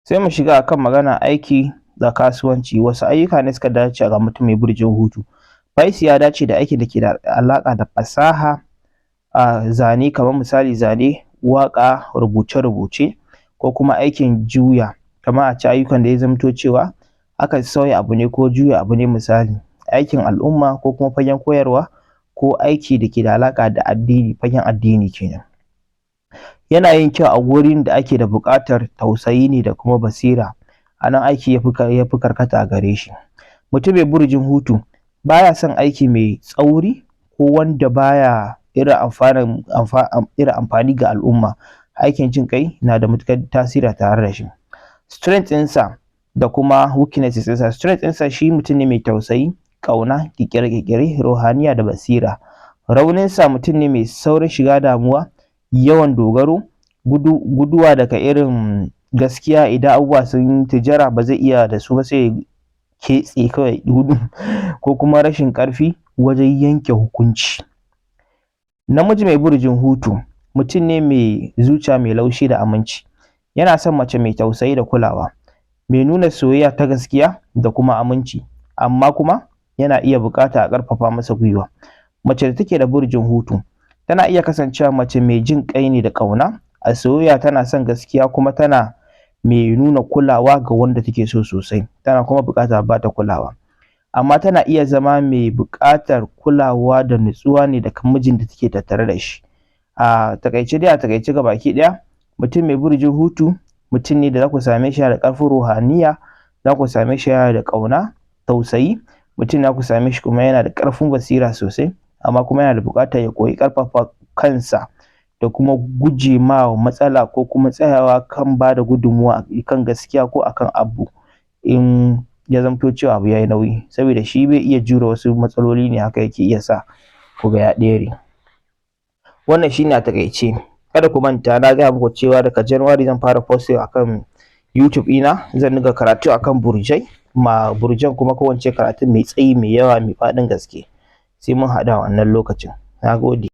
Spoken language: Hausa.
Sai mu shiga akan magana aiki da kasuwanci. Wasu ayyuka ne suka dace ga mutum mai burjin hutu? Faisal ya dace da aikin da ke da alaƙa da fasaha, zane kamar misali zane, waƙa, rubuce-rubuce ko kuma aikin juya, kamar a ce ayyukan da ya zamto cewa akan sauya abu ne ko juya abu ne, misali aikin al'umma ko kuma fagen koyarwa ko aiki da ke da alaƙa da addini, fagen addini kenan. Yana yin kyau a wurin da ake da buƙatar tausayi ne da kuma basira, a nan aiki ya fi karkata a gare shi. Mutum mai burjin hutu baya son aiki mai tsauri ko wanda baya irin amfani ga al'umma. Aikin jin ƙai na da matuƙar tasiri tare da shi. Strength ɗinsa da kuma weaknesses ɗinsa. Strength ɗinsa shi mutum ne mai tausayi, ƙauna, ƙirƙire-ƙirƙire, ruhaniya da basira. Rauninsa mutum ne mai saurin shiga damuwa, yawan dogaro, guduwa daga irin gaskiya. Idan abubuwa sun tijara ba zai iya da su ba sai ya ketse kawai gudu, ko kuma rashin ƙarfi wajen yanke hukunci. Namiji mai burjin hutu mutum ne mai zuciya mai laushi da aminci. Yana son mace mai tausayi da kulawa, mai nuna soyayya ta gaskiya da kuma aminci, amma kuma yana iya buƙata a ƙarfafa masa gwiwa. Mace da take da burjin hutu tana iya kasancewa mace mai jin ƙai ne da ƙauna. A soyayya tana son gaskiya kuma tana mai nuna kulawa ga wanda take so sosai, tana kuma buƙatar a bata kulawa, amma tana iya zama mai buƙatar kulawa da nutsuwa ne daga mijin da take tattare da shi. A taƙaice gabaki ɗaya, mutum mai burjin hutu mutum ne da za ku same shi yana da ƙarfin ruhaniya, za ku same shi yana da ƙauna, tausayi, mutum za ku same shi kuma yana da ƙarfin basira sosai, amma kuma yana da buƙatar ya koyi ƙarfafa kansa da kuma guje ma matsala ko kuma tsayawa kan ba da gudunmawa kan gaskiya ko akan abu in ya zamto cewa abu ya yi nauyi, saboda shi bai iya jure wasu matsaloli ne, haka yake iya sa ku ga ya ɗere. Wannan shi ne a taƙaice. Kada ku manta na gaya muku cewa daga January zan fara posting akan YouTube ɗina, zan dinga karatu akan burjai, burjan kuma ko in ce karatun mai tsayi, mai yawa, mai faɗin gaske. Sai mun haɗu a wannan lokacin. Na gode.